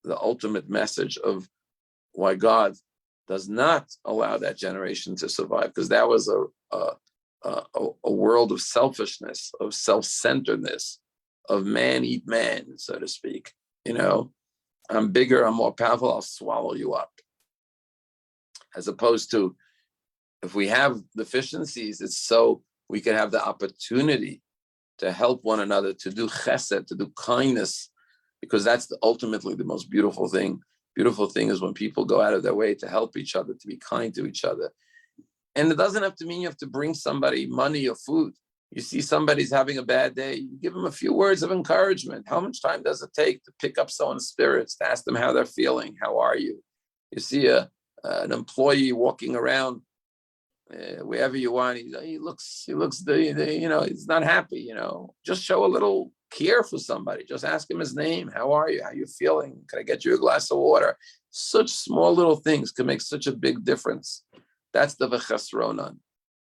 the ultimate message of why God does not allow that generation to survive, because that was a world of selfishness, of self-centeredness, of man eat man, so to speak. I'm bigger, I'm more powerful, I'll swallow you up. As opposed to, if we have deficiencies, it's so we can have the opportunity to help one another, to do chesed, to do kindness, because that's ultimately the most beautiful thing. Beautiful thing is when people go out of their way to help each other, to be kind to each other. And it doesn't have to mean you have to bring somebody money or food. You see somebody's having a bad day, you give them a few words of encouragement. How much time does it take to pick up someone's spirits, to ask them how they're feeling? How are you? You see an employee walking around wherever you want. He looks, he's not happy. Just show a little care for somebody. Just ask him his name. How are you? How you feeling? Can I get you a glass of water? Such small little things can make such a big difference. That's the v'chesronan.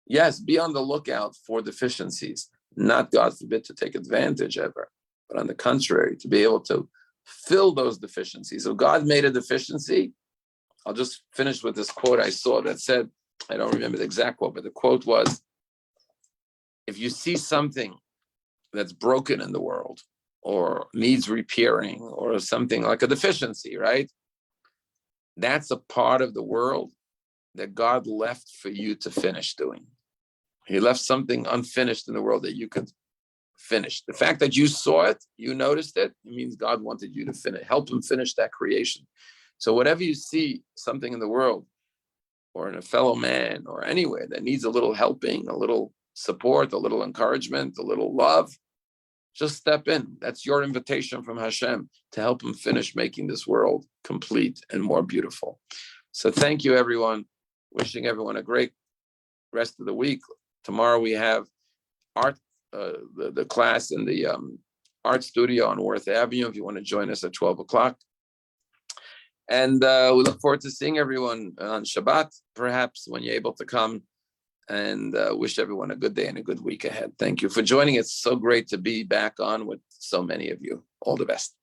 Yes, be on the lookout for deficiencies, not, God forbid, to take advantage ever, but on the contrary, to be able to fill those deficiencies. So God made a deficiency. I'll just finish with this quote I saw that said, I don't remember the exact quote, but the quote was, if you see something that's broken in the world or needs repairing or something like a deficiency, right? That's a part of the world that God left for you to finish doing. He left something unfinished in the world that you could finish. The fact that you saw it, you noticed it, it means God wanted you to finish, help him finish that creation. So whatever you see, something in the world or in a fellow man or anywhere that needs a little helping, a little support, a little encouragement, a little love, just step in. That's your invitation from Hashem to help him finish making this world complete and more beautiful. So thank you, everyone. Wishing everyone a great rest of the week. Tomorrow we have art, the class in the art studio on Worth Avenue, if you want to join us at 12 o'clock. And we look forward to seeing everyone on Shabbat, perhaps, when you're able to come. And wish everyone a good day and a good week ahead. Thank you for joining. It's so great to be back on with so many of you. All the best.